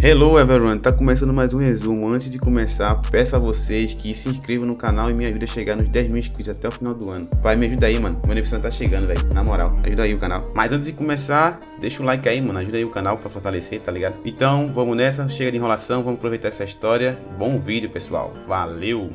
Hello everyone, tá começando mais um resumo. Antes de começar, peço a vocês que se inscrevam no canal e me ajudem a chegar nos 10 mil inscritos até o final do ano. Vai, me ajuda aí, mano. Meu aniversário tá chegando, velho. Na moral, ajuda aí o canal. Mas antes de começar, deixa o like aí, mano. Ajuda aí o canal pra fortalecer, tá ligado? Então, vamos nessa. Chega de enrolação, vamos aproveitar essa história. Bom vídeo, pessoal. Valeu!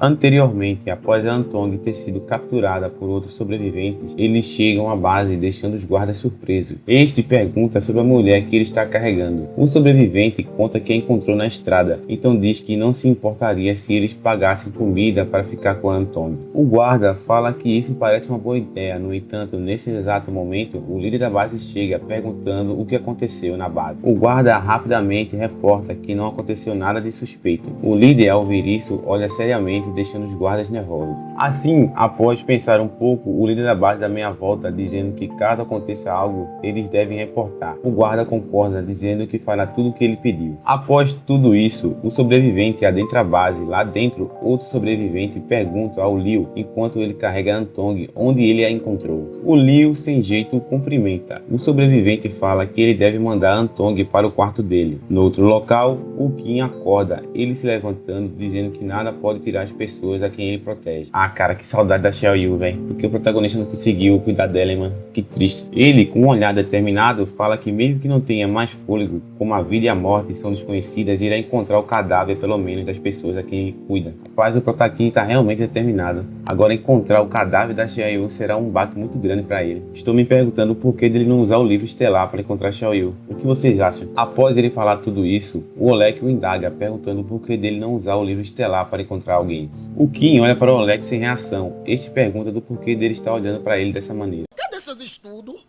Anteriormente, após a Antong ter sido capturada por outros sobreviventes, eles chegam à base deixando os guardas surpresos. Este pergunta sobre a mulher que ele está carregando. O sobrevivente conta que a encontrou na estrada, então diz que não se importaria se eles pagassem comida para ficar com a Antong. O guarda fala que isso parece uma boa ideia, no entanto, nesse exato momento, o líder da base chega perguntando o que aconteceu na base. O guarda rapidamente reporta que não aconteceu nada de suspeito. O líder, ao ver isso, olha seriamente deixando os guardas nervosos. Assim, após pensar um pouco, o líder da base dá meia volta, dizendo que caso aconteça algo, eles devem reportar. O guarda concorda, dizendo que fará tudo o que ele pediu. Após tudo isso, o sobrevivente adentra a base. Lá dentro, outro sobrevivente pergunta ao Liu, enquanto ele carrega a Antong, onde ele a encontrou. O Liu, sem jeito, o cumprimenta. O sobrevivente fala que ele deve mandar a Antong para o quarto dele. No outro local, o Kim acorda, ele se levantando, dizendo que nada pode tirar as pessoas a quem ele protege. Ah, cara, que saudade da Xiaoyu, velho. Porque o protagonista não conseguiu cuidar dela, hein, mano. Que triste. Ele, com um olhar determinado, fala que mesmo que não tenha mais fôlego, como a vida e a morte são desconhecidas, irá encontrar o cadáver, pelo menos, das pessoas a quem ele cuida. Rapaz, o Protaquim está realmente determinado. Agora, encontrar o cadáver da Xiaoyu será um baque muito grande para ele. Estou me perguntando o porquê dele não usar o livro estelar para encontrar Xiaoyu. O que vocês acham? Após ele falar tudo isso, o Oleg o indaga, perguntando o porquê dele não usar o livro estelar para encontrar alguém. O Kim olha para o Oleg sem reação. Este pergunta do porquê dele estar olhando para ele dessa maneira. Cadê seus estudos?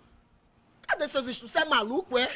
Cadê seus estudos? Você é maluco, é?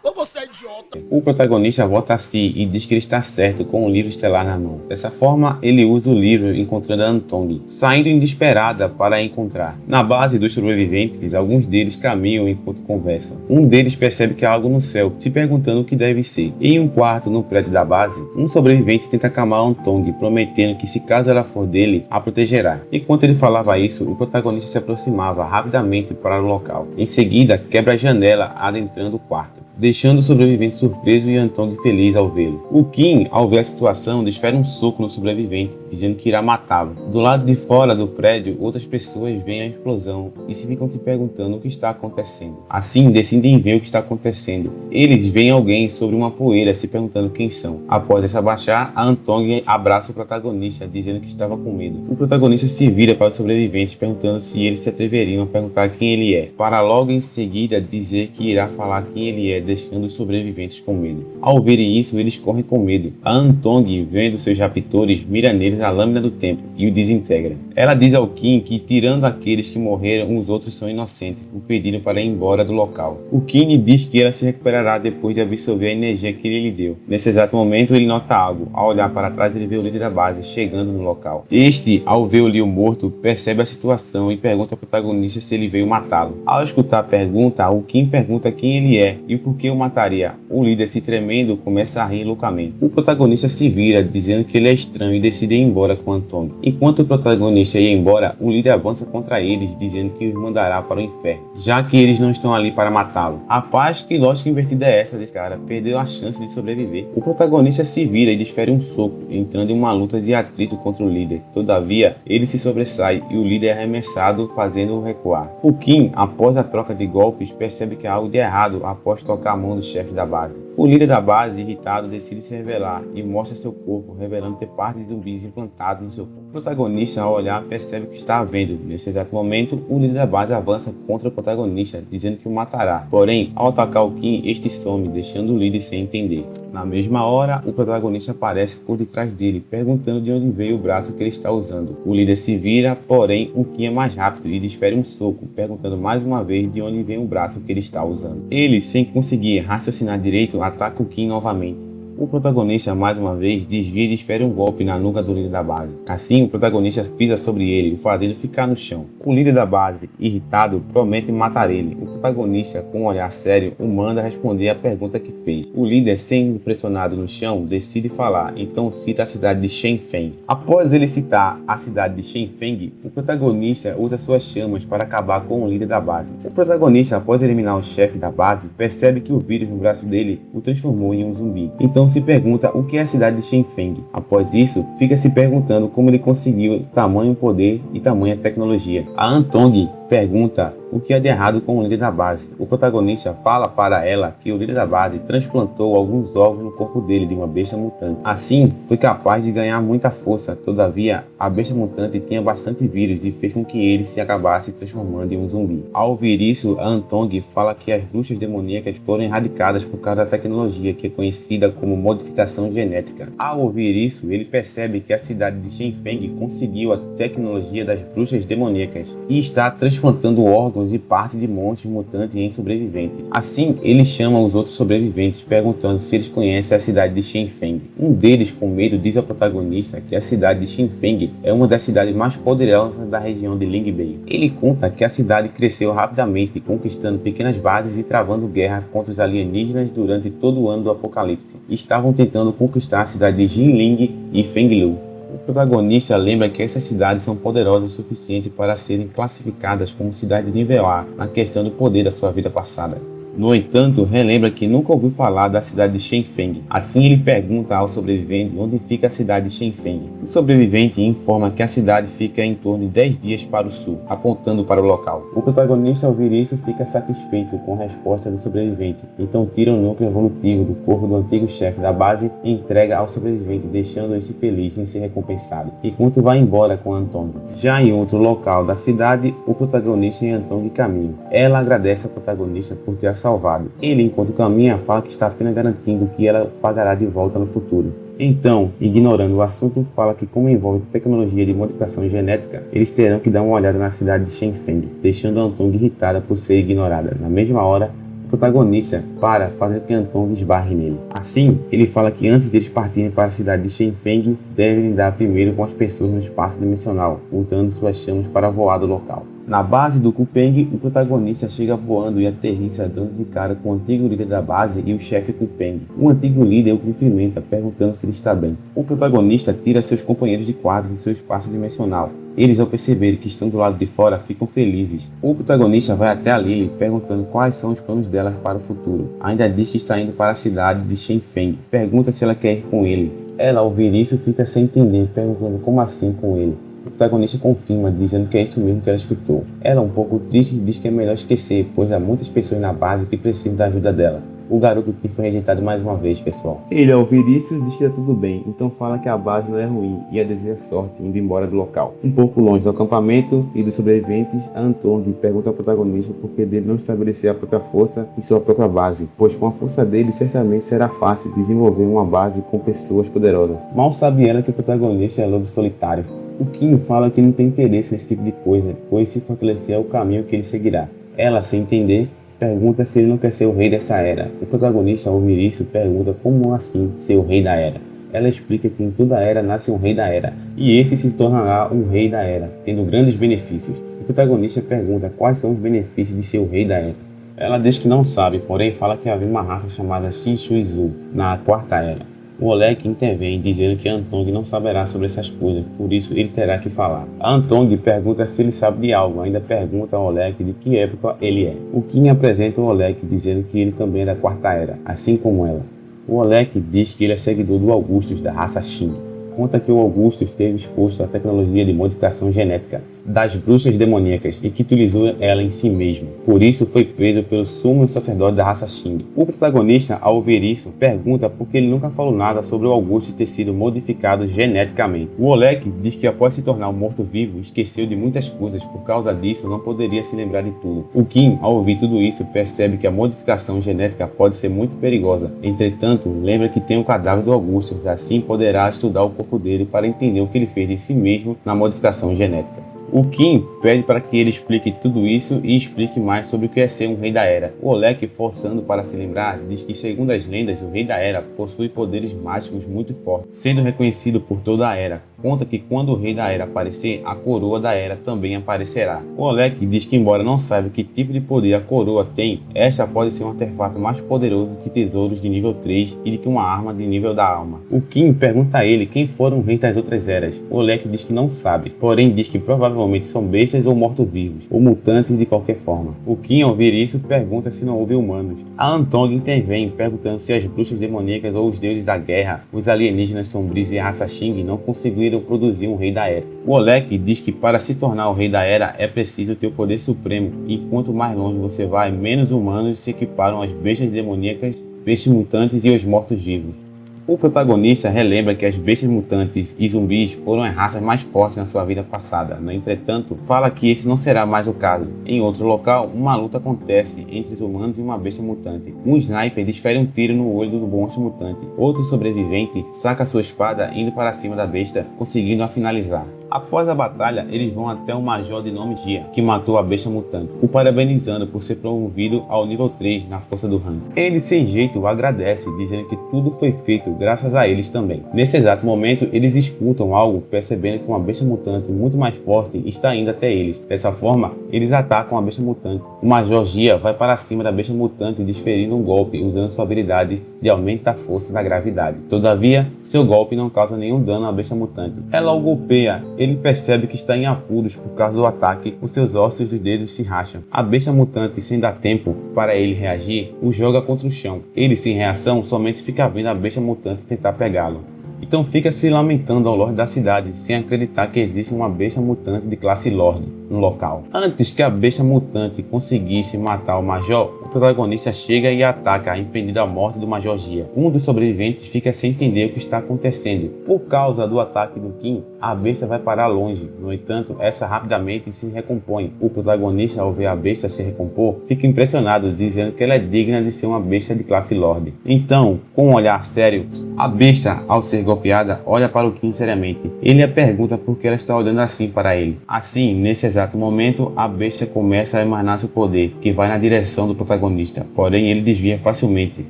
Ou você é idiota? O protagonista volta a si e diz que ele está certo com o livro estelar na mão. Dessa forma, ele usa o livro encontrando a Antong, saindo desesperada para a encontrar. Na base dos sobreviventes, alguns deles caminham enquanto conversam. Um deles percebe que há algo no céu, se perguntando o que deve ser. Em um quarto no prédio da base, um sobrevivente tenta acalmar a Antong, prometendo que se caso ela for dele, a protegerá. Enquanto ele falava isso, o protagonista se aproximava rapidamente para o local. Em seguida, quebra a janela, adentrando o quarto, deixando o sobrevivente surpreso e Antong feliz ao vê-lo. O Kim, ao ver a situação, desfere um soco no sobrevivente, dizendo que irá matá-lo. Do lado de fora do prédio, outras pessoas veem a explosão e ficam se perguntando o que está acontecendo. Assim, decidem ver o que está acontecendo. Eles veem alguém sobre uma poeira, se perguntando quem são. Após essa baixar, a Antong abraça o protagonista, dizendo que estava com medo. O protagonista se vira para os sobreviventes, perguntando se eles se atreveriam a perguntar quem ele é, para logo em seguida dizer que irá falar quem ele é, deixando os sobreviventes com medo. Ao verem isso, eles correm com medo. A Antong, vendo seus raptores, mira neles a lâmina do tempo e o desintegra. Ela diz ao Kim que, tirando aqueles que morreram, os outros são inocentes, o pedindo para ir embora do local. O Kim diz que ela se recuperará depois de absorver a energia que ele lhe deu. Nesse exato momento, ele nota algo. Ao olhar para trás, ele vê o líder da base chegando no local. Este, ao ver o Liu morto, percebe a situação e pergunta ao protagonista se ele veio matá-lo. Ao escutar a pergunta, o Kim pergunta quem ele é e o porquê o mataria. O líder, se tremendo, começa a rir loucamente. O protagonista se vira, dizendo que ele é estranho e decide ir embora com Antong. Enquanto o protagonista ia embora, o líder avança contra eles, dizendo que os mandará para o inferno, já que eles não estão ali para matá-lo. Rapaz, que lógica invertida é essa desse cara? Perdeu a chance de sobreviver. O protagonista se vira e desfere um soco, entrando em uma luta de atrito contra o líder. Todavia, ele se sobressai e o líder é arremessado, fazendo-o recuar. O Kim, após a troca de golpes, percebe que há algo de errado após tocar a mão do chefe da base. O líder da base, irritado, decide se revelar e mostra seu corpo, revelando ter partes de zumbis implantados no seu corpo. O protagonista, ao olhar, percebe o que está havendo. Nesse exato momento, o líder da base avança contra o protagonista, dizendo que o matará. Porém, ao atacar o Kim, este some, deixando o líder sem entender. Na mesma hora, o protagonista aparece por detrás dele, perguntando de onde veio o braço que ele está usando. O líder se vira, porém, o Kim é mais rápido e desfere um soco, perguntando mais uma vez de onde vem o braço que ele está usando. Ele, sem conseguir raciocinar direito, ataca o Kim novamente. O protagonista, mais uma vez, desvia e desfere um golpe na nuca do líder da base. Assim, o protagonista pisa sobre ele, o fazendo ficar no chão. O líder da base, irritado, promete matar ele. O protagonista, com um olhar sério, o manda responder a pergunta que fez. O líder, sendo pressionado no chão, decide falar, então cita a cidade de Shenfeng. Após ele citar a cidade de Shenfeng, o protagonista usa suas chamas para acabar com o líder da base. O protagonista, após eliminar o chefe da base, percebe que o vírus no braço dele o transformou em um zumbi. Então se pergunta o que é a cidade de Shenfeng. Após isso, fica se perguntando como ele conseguiu tamanho poder e tamanha tecnologia. A Antong pergunta o que há de errado com o líder da base. O protagonista fala para ela que o líder da base transplantou alguns órgãos no corpo dele de uma besta mutante. Assim, foi capaz de ganhar muita força. Todavia, a besta mutante tinha bastante vírus e fez com que ele se acabasse transformando em um zumbi. Ao ouvir isso, a Antong fala que as bruxas demoníacas foram erradicadas por causa da tecnologia que é conhecida como modificação genética. Ao ouvir isso, ele percebe que a cidade de Shenfeng conseguiu a tecnologia das bruxas demoníacas e está transplantando órgãos e parte de monstros mutantes em sobreviventes. Assim, ele chama os outros sobreviventes, perguntando se eles conhecem a cidade de Shenfeng. Um deles, com medo, diz ao protagonista que a cidade de Shenfeng é uma das cidades mais poderosas da região de Lingbei. Ele conta que a cidade cresceu rapidamente, conquistando pequenas bases e travando guerra contra os alienígenas durante todo o ano do apocalipse. Estavam tentando conquistar a cidade de Jinling e Fenglu. O protagonista lembra que essas cidades são poderosas o suficiente para serem classificadas como cidades de nível A na questão do poder da sua vida passada. No entanto, relembra que nunca ouviu falar da cidade de Shenfeng. Assim, ele pergunta ao sobrevivente onde fica a cidade de Shenfeng. O sobrevivente informa que a cidade fica em torno de 10 dias para o sul, apontando para o local. O protagonista, ao ouvir isso, fica satisfeito com a resposta do sobrevivente. Então tira o núcleo evolutivo do corpo do antigo chefe da base e entrega ao sobrevivente, deixando esse feliz em ser recompensado, enquanto vai embora com Antong. Já em outro local da cidade, o protagonista e Antong caminham. Ela agradece ao protagonista por ter salvado. Ele, enquanto caminha, fala que está apenas garantindo que ela pagará de volta no futuro. Então, ignorando o assunto, fala que como envolve tecnologia de modificação genética, eles terão que dar uma olhada na cidade de Shenfeng, deixando Antong irritada por ser ignorada. Na mesma hora, o protagonista para fazer que Antong esbarre nele. Assim, ele fala que antes deles partirem para a cidade de Shenfeng, devem lidar primeiro com as pessoas no espaço dimensional, usando suas chamas para voar do local. Na base do Kupeng, o protagonista chega voando e aterrissa dando de cara com o antigo líder da base e o chefe Kupeng. O antigo líder o cumprimenta, perguntando se ele está bem. O protagonista tira seus companheiros de quadro do seu espaço dimensional. Eles, ao perceberem que estão do lado de fora, ficam felizes. O protagonista vai até a Lily, perguntando quais são os planos dela para o futuro. Ainda diz que está indo para a cidade de Shenfeng. Pergunta se ela quer ir com ele. Ela, ao ouvir isso, fica sem entender, perguntando como assim com ele. O protagonista confirma, dizendo que é isso mesmo que ela escutou. Ela, um pouco triste, diz que é melhor esquecer, pois há muitas pessoas na base que precisam da ajuda dela. O garoto que foi rejeitado mais uma vez, pessoal. Ele, ao ouvir isso, diz que está tudo bem, então fala que a base não é ruim e a deseja sorte indo embora do local. Um pouco longe do acampamento e dos sobreviventes, a Antong pergunta ao protagonista por que dele não estabelecer a própria força em sua própria base, pois com a força dele certamente será fácil desenvolver uma base com pessoas poderosas. Mal sabe ela que o protagonista é lobo solitário. O Kim fala que não tem interesse nesse tipo de coisa, pois se fortalecer é o caminho que ele seguirá. Ela, sem entender, pergunta se ele não quer ser o rei dessa era. O protagonista, ao ouvir isso, pergunta como assim ser o rei da era. Ela explica que em toda era nasce um rei da era, e esse se tornará um rei da era, tendo grandes benefícios. O protagonista pergunta quais são os benefícios de ser o rei da era. Ela diz que não sabe, porém fala que havia uma raça chamada Shishuizu na quarta era. O Oleg intervém, dizendo que Antong não saberá sobre essas coisas, por isso ele terá que falar. A Antong pergunta se ele sabe de algo, ainda pergunta ao Oleg de que época ele é. O Kim apresenta o Oleg, dizendo que ele também é da quarta era, assim como ela. O Oleg diz que ele é seguidor do Augustus, da raça Shin. Conta que o Augustus esteve exposto à tecnologia de modificação genética das bruxas demoníacas e que utilizou ela em si mesmo. Por isso foi preso pelo sumo sacerdote da raça Xing. O protagonista, ao ouvir isso, pergunta por que ele nunca falou nada sobre o Augusto ter sido modificado geneticamente. O Oleg diz que após se tornar um morto-vivo, esqueceu de muitas coisas, por causa disso não poderia se lembrar de tudo. O Kim, ao ouvir tudo isso, percebe que a modificação genética pode ser muito perigosa. Entretanto, lembra que tem o cadáver do Augusto, assim poderá estudar o corpo dele para entender o que ele fez em si mesmo na modificação genética. O Kim pede para que ele explique tudo isso e explique mais sobre o que é ser um rei da Era. O Olek, forçando para se lembrar, diz que segundo as lendas, o rei da Era possui poderes mágicos muito fortes, sendo reconhecido por toda a Era. Conta que quando o rei da Era aparecer, a coroa da Era também aparecerá. O Olek diz que embora não saiba que tipo de poder a coroa tem, esta pode ser um artefato mais poderoso que tesouros de nível 3 e de que uma arma de nível da alma. O Kim pergunta a ele quem foram os reis das outras eras. O Olek diz que não sabe, porém diz que provavelmente são bestas ou mortos-vivos, ou mutantes de qualquer forma. O Kim, ao ouvir isso, pergunta se não houve humanos. A Antong intervém, perguntando se as bruxas demoníacas ou os deuses da guerra, os alienígenas sombrios e a raça Xing não conseguiram produzir um rei da Era. O Olek diz que para se tornar o rei da Era é preciso ter o poder supremo, e quanto mais longe você vai, menos humanos se equiparam às bestas demoníacas, bestas mutantes e os mortos-vivos. O protagonista relembra que as bestas mutantes e zumbis foram as raças mais fortes na sua vida passada. No entretanto, fala que esse não será mais o caso. Em outro local, uma luta acontece entre os humanos e uma besta mutante. Um sniper desfere um tiro no olho do monstro mutante. Outro sobrevivente saca sua espada indo para cima da besta, conseguindo a finalizar. Após a batalha, eles vão até um major de nome Gia, que matou a besta mutante, o parabenizando por ser promovido ao nível 3 na força do ranking. Ele, sem jeito, agradece, dizendo que tudo foi feito graças a eles também. Nesse exato momento, eles escutam algo, percebendo que uma besta mutante muito mais forte está indo até eles. Dessa forma, eles atacam a besta mutante. O major Gia vai para cima da besta mutante, desferindo um golpe, usando sua habilidade de aumento da força da gravidade. Todavia, seu golpe não causa nenhum dano à besta mutante. Ela o golpeia. Ele percebe que está em apuros por causa do ataque, os seus ossos dos dedos se racham. A besta mutante, sem dar tempo para ele reagir, o joga contra o chão. Ele, sem reação, somente fica vendo a besta mutante tentar pegá-lo. Então fica se lamentando ao Lorde da cidade, sem acreditar que existe uma besta mutante de classe Lorde no local. Antes que a besta mutante conseguisse matar o Major, o protagonista chega e ataca, impedindo a morte do Major Gia. Um dos sobreviventes fica sem entender o que está acontecendo. Por causa do ataque do Kim, a besta vai parar longe. No entanto, essa rapidamente se recompõe. O protagonista, ao ver a besta se recompor, fica impressionado, dizendo que ela é digna de ser uma besta de classe Lorde. Então, com um olhar sério, a besta, ao ser golpeada, olha para o Kim seriamente. Ele a pergunta por que ela está olhando assim para ele. Assim, nesse exato momento, a besta começa a emanar seu poder, que vai na direção do protagonista, porém ele desvia facilmente.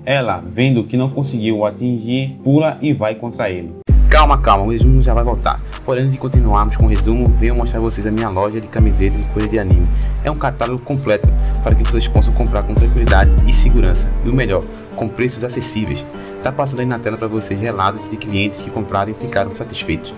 Ela, vendo que não conseguiu o atingir, pula e vai contra ele. Calma, o resumo já vai voltar. Porém, antes de continuarmos com o resumo, venho mostrar a vocês a minha loja de camisetas e coisas de anime. É um catálogo completo para que vocês possam comprar com tranquilidade e segurança. E o melhor, com preços acessíveis. Tá passando aí na tela para vocês relatos de clientes que compraram e ficaram satisfeitos.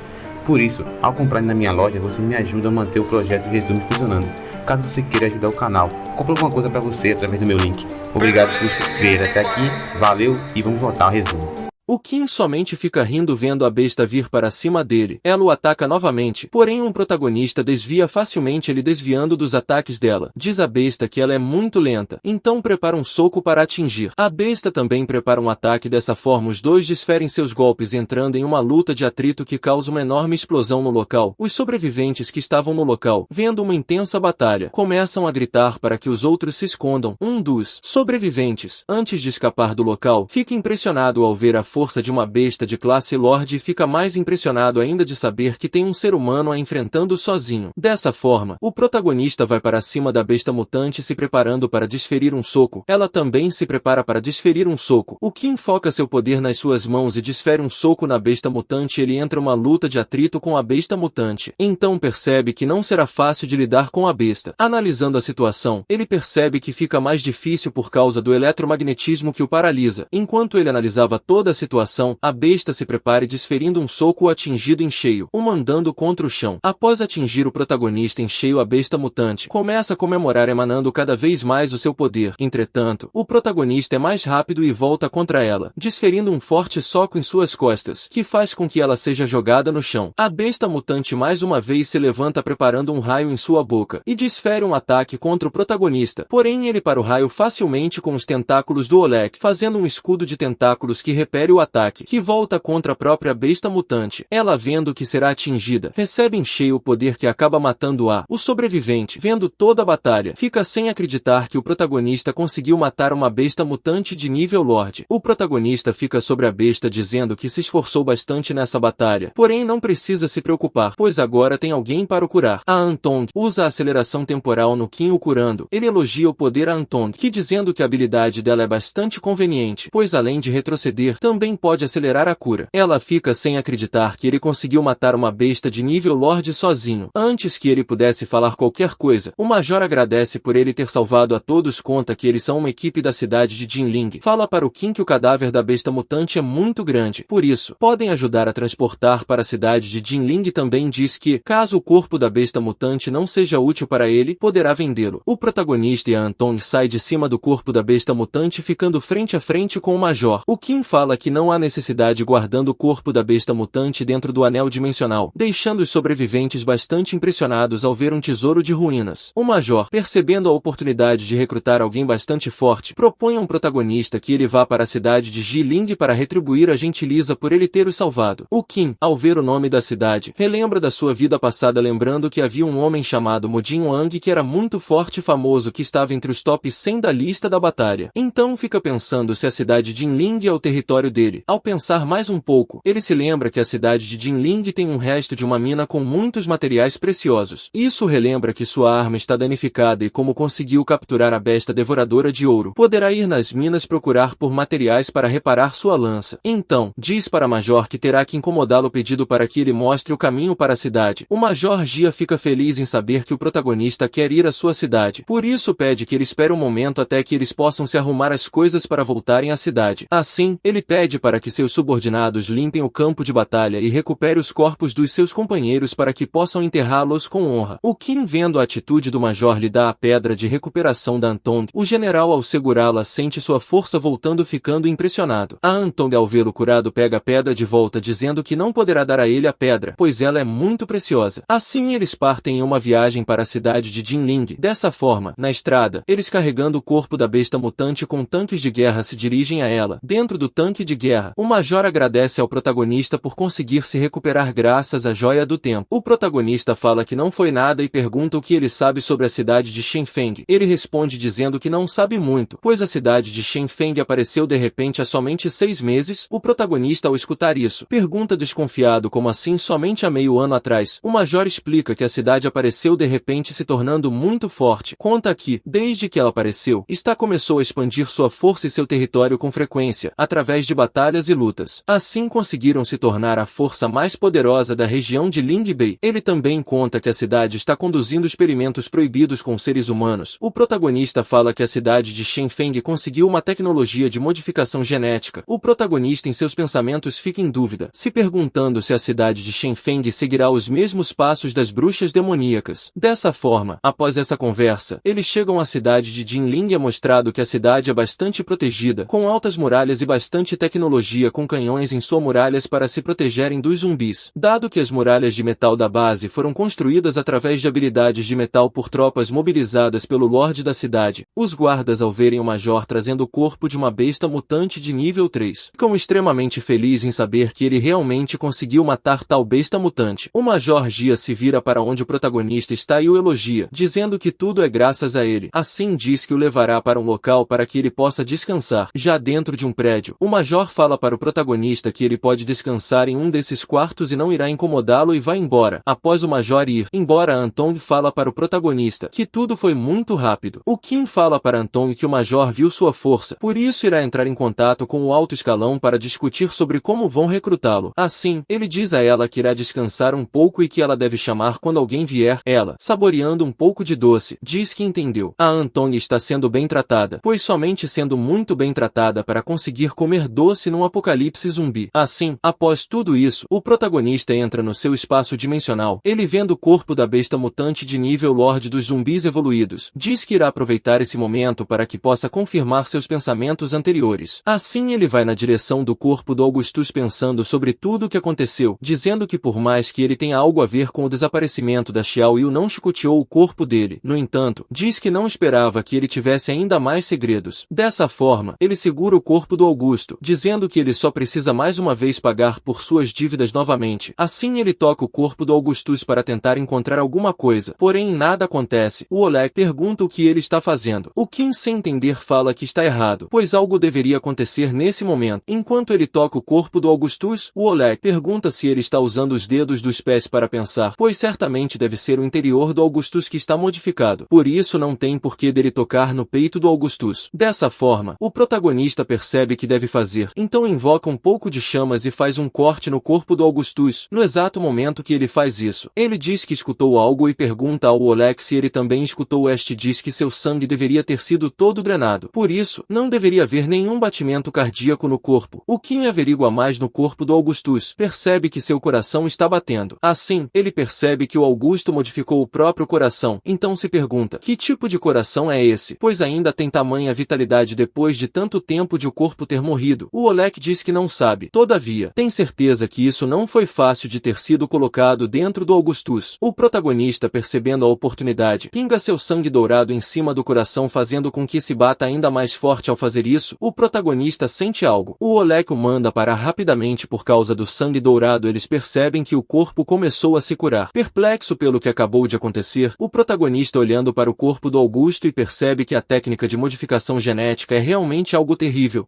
Por isso, ao comprar na minha loja, vocês me ajudam a manter o projeto de resumo funcionando. Caso você queira ajudar o canal, compre alguma coisa para você através do meu link. Obrigado por ver até aqui, valeu e vamos voltar ao resumo. O Kim somente fica rindo vendo a besta vir para cima dele. Ela o ataca novamente, porém um protagonista desvia facilmente ele desviando dos ataques dela. Diz a besta que ela é muito lenta, então prepara um soco para atingir. A besta também prepara um ataque, dessa forma os dois desferem seus golpes entrando em uma luta de atrito que causa uma enorme explosão no local. Os sobreviventes que estavam no local, vendo uma intensa batalha, começam a gritar para que os outros se escondam. Um dos sobreviventes, antes de escapar do local, fica impressionado ao ver a força de uma besta de classe Lorde e fica mais impressionado ainda de saber que tem um ser humano a enfrentando sozinho. Dessa forma, o protagonista vai para cima da besta mutante se preparando para desferir um soco. Ela também se prepara para desferir um soco. O Kim foca seu poder nas suas mãos e desfere um soco na besta mutante e ele entra uma luta de atrito com a besta mutante. Então percebe que não será fácil de lidar com a besta. Analisando a situação, ele percebe que fica mais difícil por causa do eletromagnetismo que o paralisa. Enquanto ele analisava toda a situação, a besta se prepara e desferindo um soco atingido em cheio, o mandando contra o chão. Após atingir o protagonista em cheio, a besta mutante começa a comemorar emanando cada vez mais o seu poder. Entretanto, o protagonista é mais rápido e volta contra ela, desferindo um forte soco em suas costas, que faz com que ela seja jogada no chão. A besta mutante mais uma vez se levanta preparando um raio em sua boca, e desfere um ataque contra o protagonista, porém ele para o raio facilmente com os tentáculos do Olek, fazendo um escudo de tentáculos que repele o ataque, que volta contra a própria besta mutante. Ela, vendo que será atingida, recebe em cheio o poder que acaba matando-a. O sobrevivente, vendo toda a batalha, fica sem acreditar que o protagonista conseguiu matar uma besta mutante de nível Lorde. O protagonista fica sobre a besta dizendo que se esforçou bastante nessa batalha, porém não precisa se preocupar, pois agora tem alguém para o curar. A Antong usa a aceleração temporal no Qin o curando. Ele elogia o poder a Antong, que dizendo que a habilidade dela é bastante conveniente, pois além de retroceder, também pode acelerar a cura. Ela fica sem acreditar que ele conseguiu matar uma besta de nível Lorde sozinho. Antes que ele pudesse falar qualquer coisa, o Major agradece por ele ter salvado a todos, conta que eles são uma equipe da cidade de Jinling. Fala para o Qin que o cadáver da besta mutante é muito grande, por isso, podem ajudar a transportar para a cidade de Jinling. Também diz que, caso o corpo da besta mutante não seja útil para ele, poderá vendê-lo. O protagonista e a Antong saem de cima do corpo da besta mutante, ficando frente a frente com o Major. O Qin fala que não há necessidade guardando o corpo da besta mutante dentro do anel dimensional, deixando os sobreviventes bastante impressionados ao ver um tesouro de ruínas. O Major, percebendo a oportunidade de recrutar alguém bastante forte, propõe a um protagonista que ele vá para a cidade de Jiling para retribuir a gentileza por ele ter o salvado. O Qin, ao ver o nome da cidade, relembra da sua vida passada, lembrando que havia um homem chamado Mojin Wang que era muito forte e famoso, que estava entre os top 100 da lista da batalha. Então fica pensando se a cidade de Jinling é o território dele. Ao pensar mais um pouco, ele se lembra que a cidade de Jinling tem um resto de uma mina com muitos materiais preciosos. Isso relembra que sua arma está danificada e como conseguiu capturar a besta devoradora de ouro, poderá ir nas minas procurar por materiais para reparar sua lança. Então, diz para Major que terá que incomodá-lo, pedido para que ele mostre o caminho para a cidade. O Major Jia fica feliz em saber que o protagonista quer ir à sua cidade, por isso pede que ele espere um momento até que eles possam se arrumar as coisas para voltarem à cidade. Assim, ele pede para que seus subordinados limpem o campo de batalha e recupere os corpos dos seus companheiros para que possam enterrá-los com honra. O Qin, vendo a atitude do Major, lhe dá a pedra de recuperação da Antong. O general, ao segurá-la, sente sua força voltando, ficando impressionado. A Antong, ao vê-lo curado, pega a pedra de volta, dizendo que não poderá dar a ele a pedra, pois ela é muito preciosa. Assim, eles partem em uma viagem para a cidade de Jinling. Dessa forma, na estrada, eles, carregando o corpo da besta mutante com tanques de guerra, se dirigem a ela. Dentro do tanque de guerra, o Major agradece ao protagonista por conseguir se recuperar graças à Joia do Tempo. O protagonista fala que não foi nada e pergunta o que ele sabe sobre a cidade de Shenfeng. Ele responde dizendo que não sabe muito, pois a cidade de Shenfeng apareceu de repente há somente 6 meses. O protagonista, ao escutar isso, pergunta desconfiado como assim somente há meio ano atrás. O Major explica que a cidade apareceu de repente, se tornando muito forte. Conta que, desde que ela apareceu, começou a expandir sua força e seu território com frequência, através de batalhas e lutas. Assim conseguiram se tornar a força mais poderosa da região de Lingbei. Ele também conta que a cidade está conduzindo experimentos proibidos com seres humanos. O protagonista fala que a cidade de Shenfeng conseguiu uma tecnologia de modificação genética. O protagonista, em seus pensamentos, fica em dúvida, se perguntando se a cidade de Shenfeng seguirá os mesmos passos das bruxas demoníacas. Dessa forma, após essa conversa, eles chegam à cidade de Jinling. É mostrado que a cidade é bastante protegida, com altas muralhas e bastante tecnologia, com canhões em suas muralhas para se protegerem dos zumbis. Dado que as muralhas de metal da base foram construídas através de habilidades de metal por tropas mobilizadas pelo Lorde da cidade, os guardas, ao verem o Major trazendo o corpo de uma besta mutante de nível 3, ficam extremamente felizes em saber que ele realmente conseguiu matar tal besta mutante. O Major Jia se vira para onde o protagonista está e o elogia, dizendo que tudo é graças a ele. Assim, diz que o levará para um local para que ele possa descansar. Já dentro de um prédio, o Major fala para o protagonista que ele pode descansar em um desses quartos e não irá incomodá-lo, e vai embora. Após o Major ir embora, Antong fala para o protagonista que tudo foi muito rápido. O Qin fala para Antong que o Major viu sua força, por isso irá entrar em contato com o alto escalão para discutir sobre como vão recrutá-lo. Assim, ele diz a ela que irá descansar um pouco e que ela deve chamar quando alguém vier. Ela, saboreando um pouco de doce, diz que entendeu. A Antong está sendo bem tratada, pois somente sendo muito bem tratada para conseguir comer doce num apocalipse zumbi. Assim, após tudo isso, o protagonista entra no seu espaço dimensional. Ele, vendo o corpo da besta mutante de nível Lorde dos zumbis evoluídos, diz que irá aproveitar esse momento para que possa confirmar seus pensamentos anteriores. Assim, ele vai na direção do corpo do Augustus pensando sobre tudo o que aconteceu, dizendo que por mais que ele tenha algo a ver com o desaparecimento da Xiao Yu, não chicoteou o corpo dele. No entanto, diz que não esperava que ele tivesse ainda mais segredos. Dessa forma, ele segura o corpo do Augusto, dizendo dizendo que ele só precisa mais uma vez pagar por suas dívidas novamente. Assim ele toca o corpo do Augustus para tentar encontrar alguma coisa, porém nada acontece. O Oleg pergunta o que ele está fazendo. O Kim, sem entender, fala que está errado, pois algo deveria acontecer nesse momento. Enquanto ele toca o corpo do Augustus, o Oleg pergunta se ele está usando os dedos dos pés para pensar, pois certamente deve ser o interior do Augustus que está modificado. Por isso não tem porquê dele tocar no peito do Augustus. Dessa forma, o protagonista percebe que deve fazer, então invoca um pouco de chamas e faz um corte no corpo do Augustus. No exato momento que ele faz isso, ele diz que escutou algo e pergunta ao Oleg se ele também escutou. Este diz que seu sangue deveria ter sido todo drenado. Por isso, não deveria haver nenhum batimento cardíaco no corpo. O Kim averigua mais no corpo do Augustus. Percebe que seu coração está batendo. Assim, ele percebe que o Augusto modificou o próprio coração. Então se pergunta, que tipo de coração é esse? Pois ainda tem tamanha vitalidade depois de tanto tempo de o corpo ter morrido. O Oleg diz que não sabe. Todavia, tem certeza que isso não foi fácil de ter sido colocado dentro do Augustus. O protagonista, percebendo a oportunidade, pinga seu sangue dourado em cima do coração, fazendo com que se bata ainda mais forte. Ao fazer isso, o protagonista sente algo. O Oleg o manda parar rapidamente por causa do sangue dourado. Eles percebem que o corpo começou a se curar. Perplexo pelo que acabou de acontecer, o protagonista olhando para o corpo do Augusto e percebe que a técnica de modificação genética é realmente algo terrível.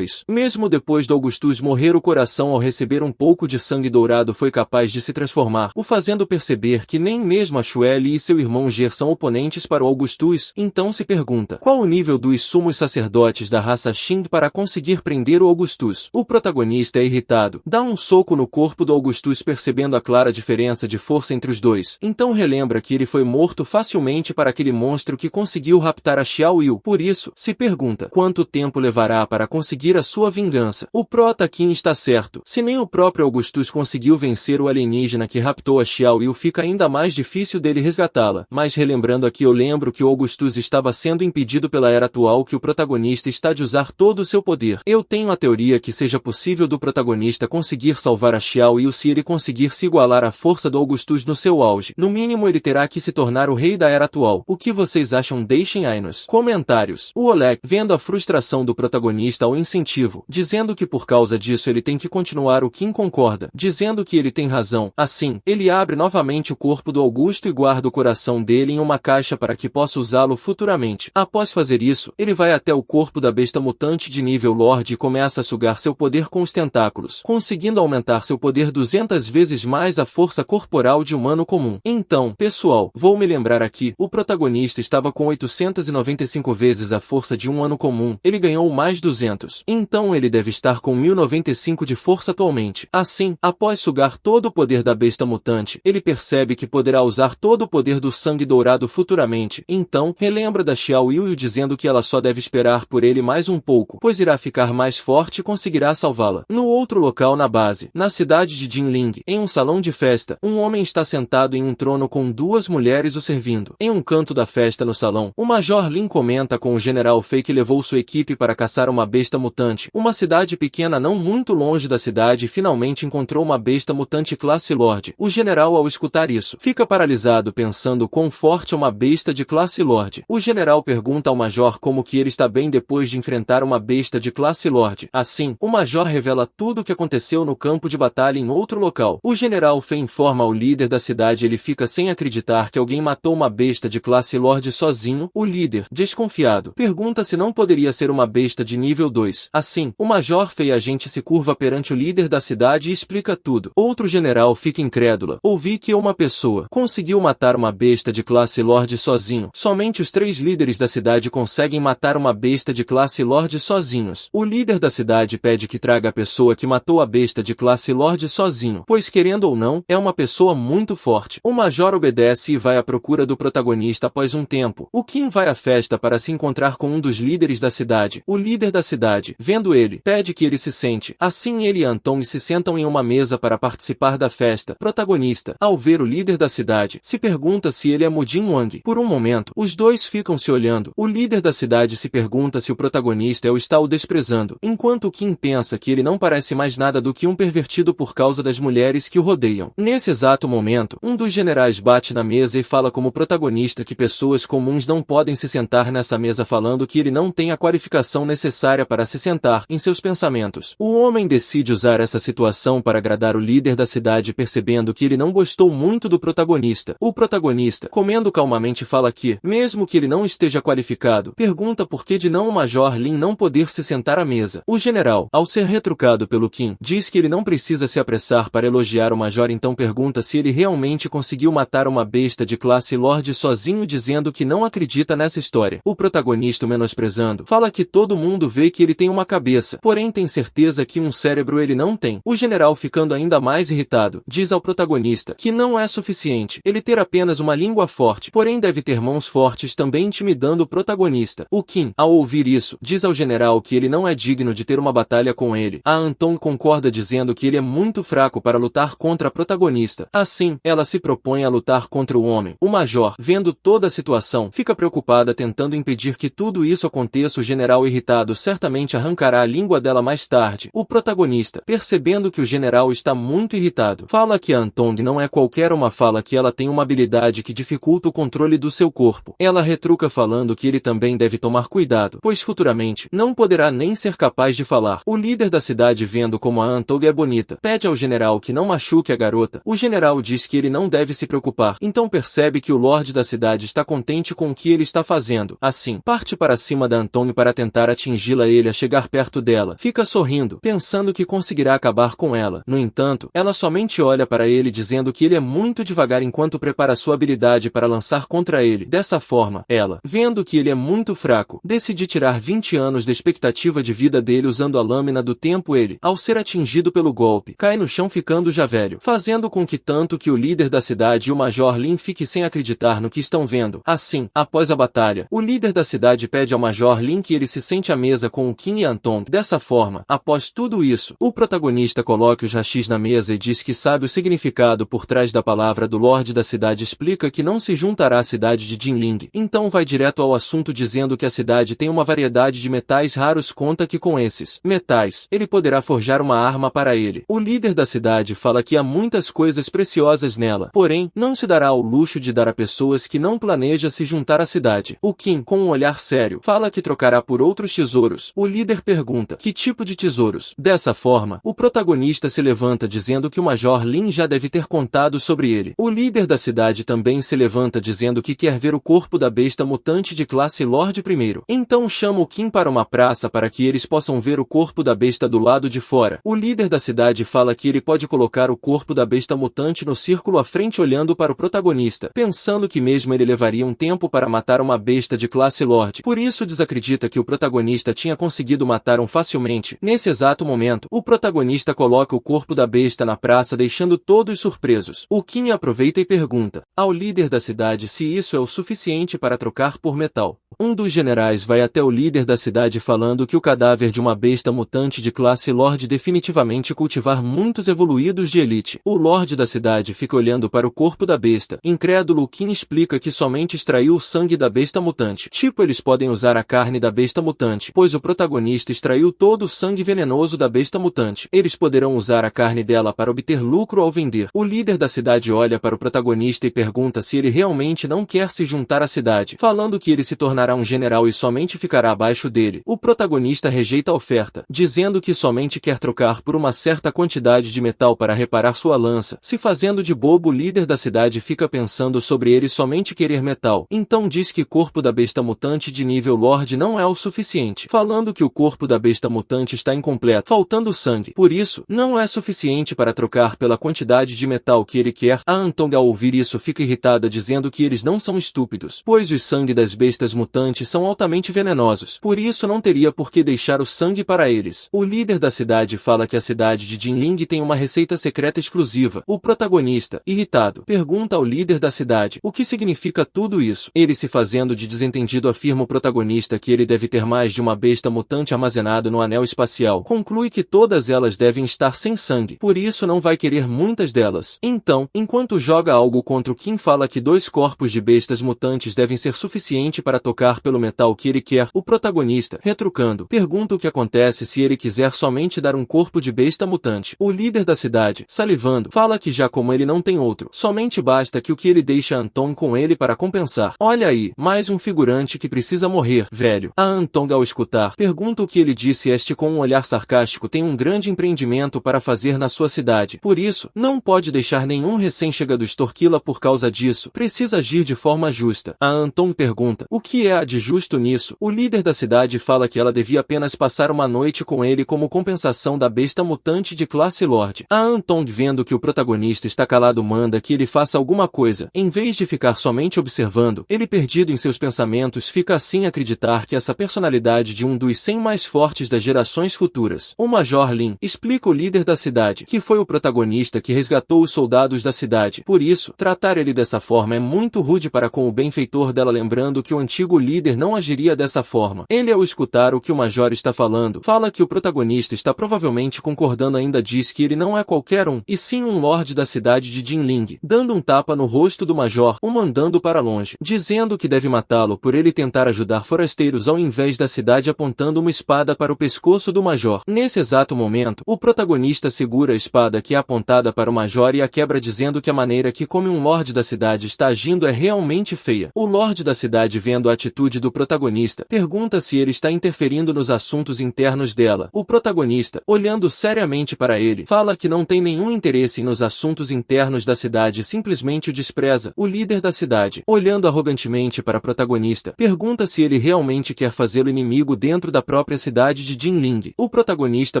Mesmo depois do Augustus morrer, o coração, ao receber um pouco de sangue dourado, foi capaz de se transformar, o fazendo perceber que nem mesmo a Shueli e seu irmão Ger são oponentes para o Augustus. Então se pergunta, qual o nível dos sumos sacerdotes da raça Shin para conseguir prender o Augustus? O protagonista é irritado, dá um soco no corpo do Augustus, percebendo a clara diferença de força entre os dois. Então relembra que ele foi morto facilmente para aquele monstro que conseguiu raptar a Xiao Yu. Por isso, se pergunta, quanto tempo levará para conseguir a sua vingança? O prota Kim está certo. Se nem o próprio Augustus conseguiu vencer o alienígena que raptou a Xiao Yu, fica ainda mais difícil dele resgatá-la. Mas relembrando aqui, eu lembro que o Augustus estava sendo impedido pela era atual, que o protagonista está de usar todo o seu poder. Eu tenho a teoria que seja possível do protagonista conseguir salvar a Xiao Yu se ele conseguir se igualar à força do Augustus no seu auge. No mínimo ele terá que se tornar o rei da era atual. O que vocês acham? Deixem aí nos comentários. O Oleg, vendo a frustração do protagonista ao incentivo, dizendo que por causa disso ele tem que continuar, o Kim concorda, dizendo que ele tem razão. Assim, ele abre novamente o corpo do Augusto e guarda o coração dele em uma caixa para que possa usá-lo futuramente. Após fazer isso, ele vai até o corpo da besta mutante de nível Lorde e começa a sugar seu poder com os tentáculos, conseguindo aumentar seu poder 200 vezes mais a força corporal de humano comum. Então, pessoal, vou me lembrar aqui, o protagonista estava com 895 vezes a força de um humano comum, ele ganhou mais 200. Então ele deve estar com 1095 de força atualmente. Assim, após sugar todo o poder da besta mutante, ele percebe que poderá usar todo o poder do sangue dourado futuramente. Então, relembra da Xiao Yu dizendo que ela só deve esperar por ele mais um pouco, pois irá ficar mais forte e conseguirá salvá-la. No outro local na base, na cidade de Jinling, em um salão de festa, um homem está sentado em um trono com duas mulheres o servindo. Em um canto da festa no salão, o Major Lin comenta com o General Fei que levou sua equipe para caçar uma besta mutante. Uma cidade pequena não muito longe da cidade finalmente encontrou uma besta mutante classe Lorde. O general, ao escutar isso, fica paralisado pensando quão forte é uma besta de classe Lorde. O general pergunta ao Major como que ele está bem depois de enfrentar uma besta de classe Lorde. Assim, o Major revela tudo o que aconteceu no campo de batalha em outro local. O General Fei informa ao líder da cidade. Ele fica sem acreditar que alguém matou uma besta de classe Lorde sozinho. O líder, desconfiado, pergunta se não poderia ser uma besta de nível 2. Assim, o Major Fei agente se curva perante o líder da cidade e explica tudo. Outro general fica incrédula. Ouvi que uma pessoa conseguiu matar uma besta de classe Lorde sozinho. Somente os 3 líderes da cidade conseguem matar uma besta de classe Lorde sozinhos. O líder da cidade pede que traga a pessoa que matou a besta de classe Lorde sozinho, pois querendo ou não, é uma pessoa muito forte. O Major obedece e vai à procura do protagonista. Após um tempo, o Kim vai à festa para se encontrar com um dos líderes da cidade. O líder da cidade, vendo ele, pede que ele se sente. Assim ele e Anton se sentam em uma mesa para participar da festa. Protagonista, ao ver o líder da cidade, se pergunta se ele é Mujin Wang. Por um momento, os dois ficam se olhando. O líder da cidade se pergunta se o protagonista está o desprezando, enquanto Kim pensa que ele não parece mais nada do que um pervertido por causa das mulheres que o rodeiam. Nesse exato momento, um dos generais bate na mesa e fala como protagonista que pessoas comuns não podem se sentar nessa mesa, falando que ele não tem a qualificação necessária para se sentar. Em seus pensamentos. O homem decide usar essa situação para agradar o líder da cidade, percebendo que ele não gostou muito do protagonista. O protagonista, comendo calmamente, fala que, mesmo que ele não esteja qualificado, pergunta por que de não o Major Lin não poder se sentar à mesa. O general, ao ser retrucado pelo Qin, diz que ele não precisa se apressar para elogiar o Major, então pergunta se ele realmente conseguiu matar uma besta de classe Lorde sozinho, dizendo que não acredita nessa história. O protagonista, menosprezando, fala que todo mundo vê que ele tem uma cabeça, porém tem certeza que um cérebro ele não tem. O general, ficando ainda mais irritado, diz ao protagonista que não é suficiente ele ter apenas uma língua forte, porém deve ter mãos fortes também, intimidando o protagonista. O Qin, ao ouvir isso, diz ao general que ele não é digno de ter uma batalha com ele. A Anton concorda, dizendo que ele é muito fraco para lutar contra a protagonista. Assim, ela se propõe a lutar contra o homem. O Major, vendo toda a situação, fica preocupada, tentando impedir que tudo isso aconteça. O general, irritado, certamente arrancará a língua dela mais tarde. O protagonista, percebendo que o general está muito irritado, fala que a Anton não é qualquer uma, fala que ela tem uma habilidade que dificulta o controle do seu corpo. Ela retruca falando que ele também deve tomar cuidado, pois futuramente não poderá nem ser capaz de falar. O líder da cidade, vendo como a Anton é bonita, pede ao general que não machuque a garota. O general diz que ele não deve se preocupar, então percebe que o Lorde da cidade está contente com o que ele está fazendo. Assim, parte para cima da Anton para tentar atingi-la. Ele, a chegar perto dela, fica sorrindo, pensando que conseguirá acabar com ela. No entanto, ela somente olha para ele, dizendo que ele é muito devagar enquanto prepara sua habilidade para lançar contra ele. Dessa forma, ela, vendo que ele é muito fraco, decide tirar 20 anos da expectativa de vida dele usando a lâmina do tempo. Ele, ao ser atingido pelo golpe, cai no chão, ficando já velho, fazendo com que tanto que o líder da cidade e o Major Lin fiquem sem acreditar no que estão vendo. Assim, após a batalha, o líder da cidade pede ao Major Lin que ele se sente à mesa com o Qin e Anton. Dessa forma, após tudo isso, o protagonista coloca os hashis na mesa e diz que sabe o significado por trás da palavra do Lorde da cidade. Explica que não se juntará à cidade de Jinling, então vai direto ao assunto, dizendo que a cidade tem uma variedade de metais raros. Conta que com esses metais, ele poderá forjar uma arma para ele. O líder da cidade fala que há muitas coisas preciosas nela, porém, não se dará ao luxo de dar a pessoas que não planeja se juntar à cidade. O Qin, com um olhar sério, fala que trocará por outros tesouros. O líder pergunta: que tipo de tesouros? Dessa forma, o protagonista se levanta, dizendo que o Major Lin já deve ter contado sobre ele. O líder da cidade também se levanta, dizendo que quer ver o corpo da besta mutante de classe Lorde primeiro. Então chama o Qin para uma praça para que eles possam ver o corpo da besta do lado de fora. O líder da cidade fala que ele pode colocar o corpo da besta mutante no círculo à frente, olhando para o protagonista, pensando que mesmo ele levaria um tempo para matar uma besta de classe Lorde. Por isso desacredita que o protagonista tinha conseguido matar facilmente. Nesse exato momento, o protagonista coloca o corpo da besta na praça, deixando todos surpresos. O Qin aproveita e pergunta ao líder da cidade se isso é o suficiente para trocar por metal. Um dos generais vai até o líder da cidade, falando que o cadáver de uma besta mutante de classe Lorde definitivamente cultivar muitos evoluídos de elite. O Lorde da cidade fica olhando para o corpo da besta. Incrédulo, o Qin explica que somente extraiu o sangue da besta mutante. Tipo, eles podem usar a carne da besta mutante, pois o protagonista extraiu todo o sangue venenoso da besta mutante. Eles poderão usar a carne dela para obter lucro ao vender. O líder da cidade olha para o protagonista e pergunta se ele realmente não quer se juntar à cidade, falando que ele se tornará um general e somente ficará abaixo dele. O protagonista rejeita a oferta, dizendo que somente quer trocar por uma certa quantidade de metal para reparar sua lança. Se fazendo de bobo, o líder da cidade fica pensando sobre ele somente querer metal. Então diz que corpo da besta mutante de nível Lorde não é o suficiente, falando que o corpo da besta mutante está incompleto, faltando sangue. Por isso, não é suficiente para trocar pela quantidade de metal que ele quer. A Anton, ao ouvir isso, fica irritada, dizendo que eles não são estúpidos, pois o sangue das bestas mutantes são altamente venenosos. Por isso não teria por que deixar o sangue para eles. O líder da cidade fala que a cidade de Jinling tem uma receita secreta exclusiva. O protagonista, irritado, pergunta ao líder da cidade o que significa tudo isso. Ele, se fazendo de desentendido, afirma ao protagonista que ele deve ter mais de uma besta mutante armazenado no anel espacial. Conclui que todas elas devem estar sem sangue, por isso não vai querer muitas delas. Então, enquanto joga algo contra o Qin, fala que 2 corpos de bestas mutantes devem ser suficiente para tocar trocar pelo metal que ele quer. O protagonista, retrucando, pergunta o que acontece se ele quiser somente dar um corpo de besta mutante. O líder da cidade, salivando, fala que já como ele não tem outro, somente basta que o que ele deixa Anton com ele para compensar. Olha aí, mais um figurante que precisa morrer, velho. A Anton, ao escutar, pergunta o que ele disse. Este, com um olhar sarcástico, tem um grande empreendimento para fazer na sua cidade. Por isso, não pode deixar nenhum recém-chegado extorquí-la. Por causa disso, precisa agir de forma justa. A Anton pergunta, o que há de justo nisso? O líder da cidade fala que ela devia apenas passar uma noite com ele como compensação da besta mutante de classe Lorde. A Anton, vendo que o protagonista está calado, manda que ele faça alguma coisa. Em vez de ficar somente observando, ele, perdido em seus pensamentos, fica assim a acreditar que essa personalidade de um dos 100 mais fortes das gerações futuras. O Major Lin, explica o líder da cidade, que foi o protagonista que resgatou os soldados da cidade. Por isso, tratar ele dessa forma é muito rude para com o benfeitor dela, lembrando que o antigo líder não agiria dessa forma. Ele, ao escutar o que o Major está falando, fala que o protagonista está provavelmente concordando. Ainda diz que ele não é qualquer um, e sim um lorde da cidade de Jinling, dando um tapa no rosto do Major, o mandando para longe, dizendo que deve matá-lo por ele tentar ajudar forasteiros ao invés da cidade, apontando uma espada para o pescoço do Major. Nesse exato momento, o protagonista segura a espada que é apontada para o Major e a quebra, dizendo que a maneira que como um lorde da cidade está agindo é realmente feia. O lorde da cidade, vendo a atitude do protagonista, pergunta se ele está interferindo nos assuntos internos dela. O protagonista, olhando seriamente para ele, fala que não tem nenhum interesse nos assuntos internos da cidade, simplesmente o despreza. O líder da cidade, olhando arrogantemente para o protagonista, pergunta se ele realmente quer fazê-lo inimigo dentro da própria cidade de Jinling. O protagonista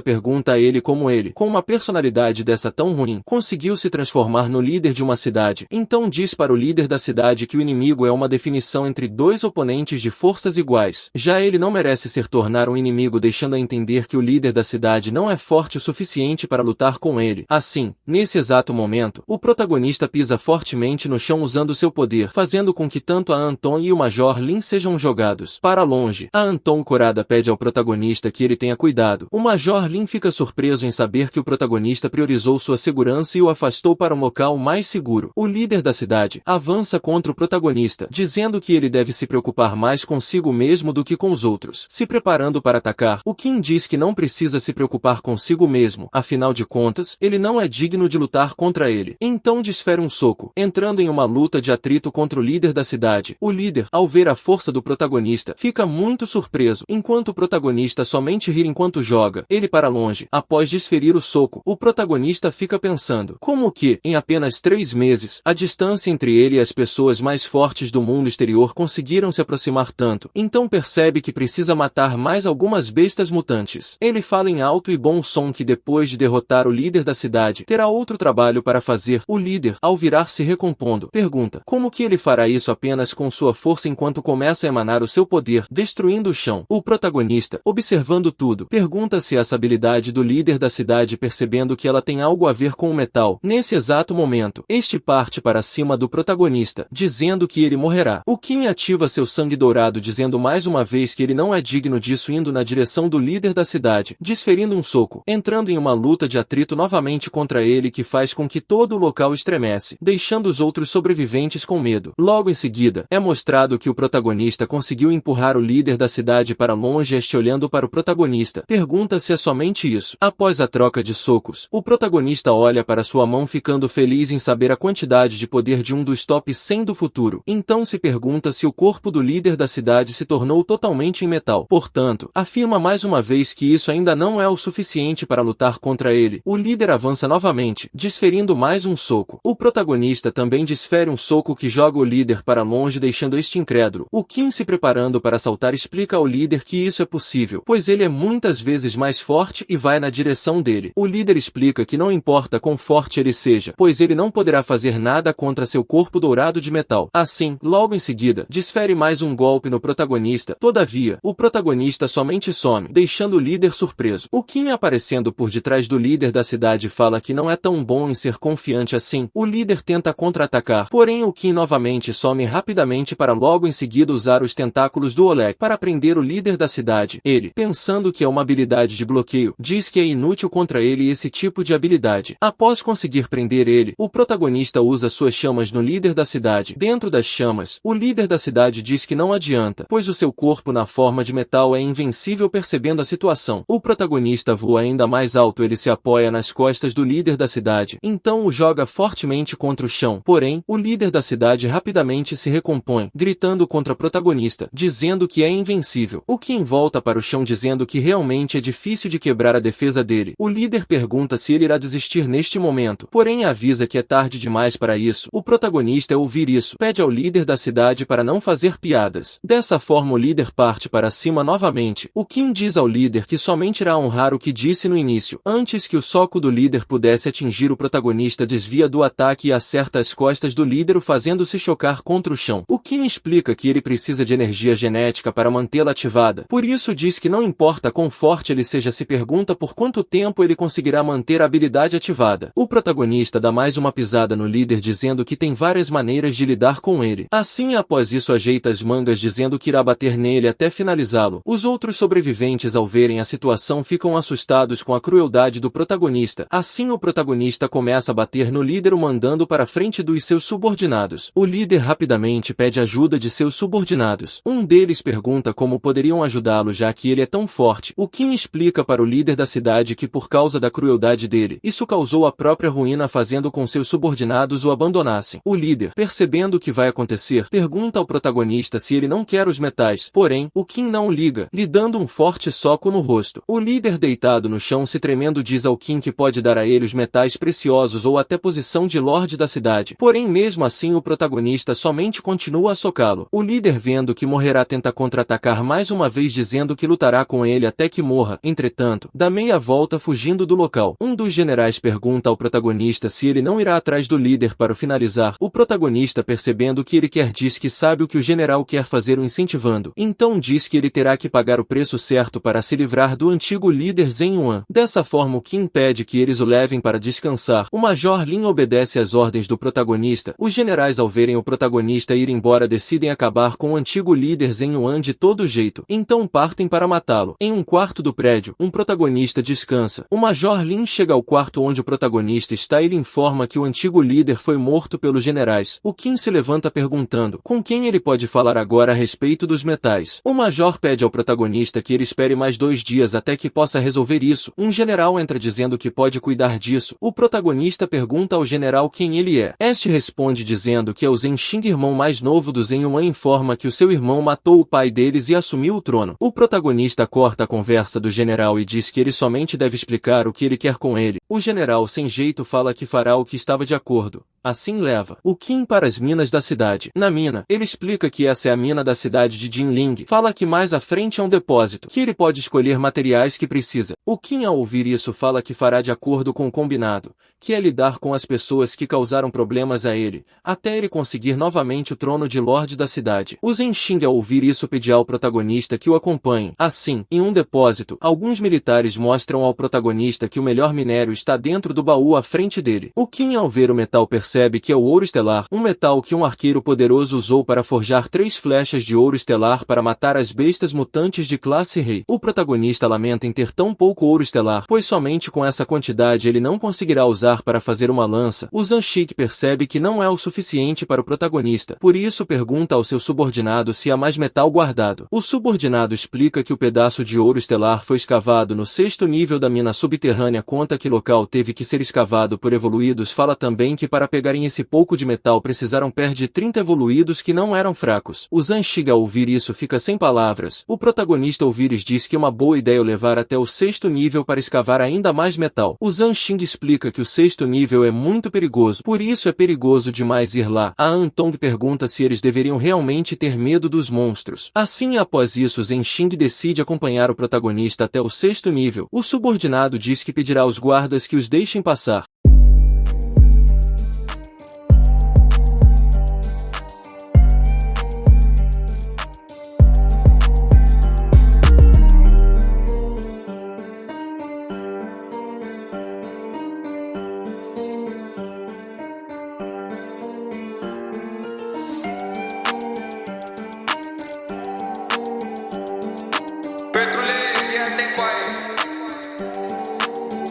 pergunta a ele como ele, com uma personalidade dessa tão ruim, conseguiu se transformar no líder de uma cidade. Então diz para o líder da cidade que o inimigo é uma definição entre dois oponentes de forças iguais. Já ele não merece ser tornar um inimigo, deixando a entender que o líder da cidade não é forte o suficiente para lutar com ele. Assim, nesse exato momento, o protagonista pisa fortemente no chão usando seu poder, fazendo com que tanto a Anton e o Major Lin sejam jogados para longe. A Anton, corada, pede ao protagonista que ele tenha cuidado. O Major Lin fica surpreso em saber que o protagonista priorizou sua segurança e o afastou para um local mais seguro. O líder da cidade avança contra o protagonista, dizendo que ele deve se preocupar mais consigo mesmo do que com os outros. Se preparando para atacar, o Qin diz que não precisa se preocupar consigo mesmo, afinal de contas, ele não é digno de lutar contra ele. Então desfere um soco, entrando em uma luta de atrito contra o líder da cidade. O líder, ao ver a força do protagonista, fica muito surpreso, enquanto o protagonista somente ri enquanto joga ele para longe. Após desferir o soco, o protagonista fica pensando, como que, em apenas 3 meses, a distância entre ele e as pessoas mais fortes do mundo exterior conseguiram se aproximar tanto. Então percebe que precisa matar mais algumas bestas mutantes. Ele fala em alto e bom som que depois de derrotar o líder da cidade, terá outro trabalho para fazer. O líder, ao virar se recompondo, pergunta como que ele fará isso apenas com sua força enquanto começa a emanar o seu poder, destruindo o chão. O protagonista, observando tudo, pergunta se essa habilidade do líder da cidade, percebendo que ela tem algo a ver com o metal. Nesse exato momento, este parte para cima do protagonista, dizendo que ele morrerá. O Qin ativa seu sangue dourado, dizendo mais uma vez que ele não é digno disso, indo na direção do líder da cidade, desferindo um soco, entrando em uma luta de atrito novamente contra ele que faz com que todo o local estremece, deixando os outros sobreviventes com medo. Logo em seguida, é mostrado que o protagonista conseguiu empurrar o líder da cidade para longe. Este, olhando para o protagonista, pergunta se é somente isso. Após a troca de socos, o protagonista olha para sua mão, ficando feliz em saber a quantidade de poder de um dos top 100 do futuro. Então se pergunta se o corpo do líder da cidade se tornou totalmente em metal. Portanto, afirma mais uma vez que isso ainda não é o suficiente para lutar contra ele. O líder avança novamente, desferindo mais um soco. O protagonista também desfere um soco que joga o líder para longe, deixando este incrédulo. O Qin, se preparando para saltar, explica ao líder que isso é possível, pois ele é muitas vezes mais forte e vai na direção dele. O líder explica que não importa quão forte ele seja, pois ele não poderá fazer nada contra seu corpo dourado de metal. Assim, logo em seguida, desfere mais um golpe no protagonista. Todavia, o protagonista somente some, deixando o líder surpreso. O Qin, aparecendo por detrás do líder da cidade, fala que não é tão bom em ser confiante assim. O líder tenta contra-atacar, porém o Qin novamente some rapidamente para logo em seguida usar os tentáculos do Oleg para prender o líder da cidade. Ele, pensando que é uma habilidade de bloqueio, diz que é inútil contra ele esse tipo de habilidade. Após conseguir prender ele, o protagonista usa suas chamas no líder da cidade. Dentro das chamas, o líder da cidade diz que não adianta, pois o seu corpo na forma de metal é invencível. Percebendo a situação, o protagonista voa ainda mais alto. Ele se apoia nas costas do líder da cidade, então o joga fortemente contra o chão. Porém, o líder da cidade rapidamente se recompõe, gritando contra o protagonista, dizendo que é invencível. O Kim volta para o chão dizendo que realmente é difícil de quebrar a defesa dele. O líder pergunta se ele irá desistir neste momento, porém avisa que é tarde demais para isso. O protagonista, ao ouvir isso, pede ao líder da cidade para não fazer piadas. Dessa forma o líder parte para cima novamente. O Kim diz ao líder que somente irá honrar o que disse no início. Antes que o soco do líder pudesse atingir o protagonista, desvia do ataque e acerta as costas do líder, o fazendo-se chocar contra o chão. O Kim explica que ele precisa de energia genética para mantê-la ativada. Por isso diz que não importa quão forte ele seja, se pergunta por quanto tempo ele conseguirá manter a habilidade ativada. O protagonista dá mais uma pisada no líder dizendo que tem várias maneiras de lidar com ele. Assim, após isso, ajeita as mangas dizendo que irá bater nele até finalizá-lo. Os outros sobreviventes, ao verem a situação, ficam assustados com a crueldade do protagonista. Assim, o protagonista começa a bater no líder, o mandando para a frente dos seus subordinados. O líder rapidamente pede ajuda de seus subordinados. Um deles pergunta como poderiam ajudá-lo, já que ele é tão forte. O Kim explica para o líder da cidade que por causa da crueldade dele, isso causou a própria ruína, fazendo com seus subordinados o abandonassem. O líder, percebendo o que vai acontecer, pergunta ao protagonista se ele não quer os metais. Porém, o Kim não liga, lhe dando um forte soco no rosto. O líder, deitado no chão se tremendo, diz ao Kim que pode dar a ele os metais preciosos ou até posição de lorde da cidade. Porém, mesmo assim, o protagonista somente continua a socá-lo. O líder, vendo que morrerá, tenta contra-atacar mais uma vez, dizendo que lutará com ele até que morra. Entretanto, dá meia volta fugindo do local. Um dos generais pergunta ao protagonista se ele não irá atrás do líder para o finalizar. O protagonista, percebendo o que ele quer, diz que sabe o que o general quer fazer, o incentivando. Então diz que ele terá que pagar o preço certo para se livrar do antigo líder Zhen Yuan. Dessa forma, o Kim pede que eles o levem para descansar. O Major Lin obedece às ordens do protagonista. Os generais, ao verem o protagonista ir embora, decidem acabar com o antigo líder Zhen Yuan de todo jeito. Então partem para matá-lo. Em um quarto do prédio, um protagonista descansa. O Major Lin chega ao quarto onde o protagonista está e lhe informa que o antigo líder foi morto pelos generais. O Kim se levanta perguntando com quem ele pode falar agora a respeito dos metais. O Major pede ao protagonista que ele espere mais 2 dias até que possa resolver isso. Um general entra dizendo que pode cuidar disso. O protagonista pergunta ao general quem ele é. Este responde dizendo que é o Zhen Xing, irmão mais novo do Zhen Yuan, informa que o seu irmão matou o pai deles e assumiu o trono. O protagonista corta a conversa do general e diz que ele somente deve explicar o que ele quer com ele. O general, sem jeito, fala que fará o que estava de acordo. Assim leva o Kim para as minas da cidade. Na mina, ele explica que essa é a mina da cidade de Jinling. Fala que mais à frente é um depósito, que ele pode escolher materiais que precisa. O Kim, ao ouvir isso, fala que fará de acordo com o combinado, que é lidar com as pessoas que causaram problemas a ele, até ele conseguir novamente o trono de Lorde da cidade. O Zhen Xing, ao ouvir isso, pede ao protagonista que o acompanhe. Assim, em um depósito, alguns militares mostram ao protagonista que o melhor minério está dentro do baú à frente dele. O Kim, ao ver o metal, percebe que é o ouro estelar, um metal que um arqueiro poderoso usou para forjar 3 flechas de ouro estelar para matar as bestas mutantes de classe rei. O protagonista lamenta em ter tão pouco ouro estelar, pois somente com essa quantidade ele não conseguirá usar para fazer uma lança. O Zhen Xing percebe que não é o suficiente para o protagonista, por isso pergunta ao seu subordinado se há mais metal guardado. O subordinado explica que o pedaço de ouro estelar foi escavado no 6º nível da mina subterrânea, conta que local teve que ser escavado por evoluídos. Fala também que para pegarem esse pouco de metal precisaram de 30 evoluídos que não eram fracos. O Zhen Xing, ao ouvir isso, fica sem palavras. O protagonista, ao ouvir, diz que é uma boa ideia o levar até o 6º nível para escavar ainda mais metal. O Zhen Xing explica que o 6º nível é muito perigoso, por isso é perigoso demais ir lá. A Antong pergunta se eles deveriam realmente ter medo dos monstros. Assim, após isso, Zhen Xing decide acompanhar o protagonista até o 6º nível. O subordinado diz que pedirá aos guardas que os deixem passar.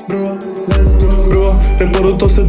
Bro, let's go. Bro, reporto se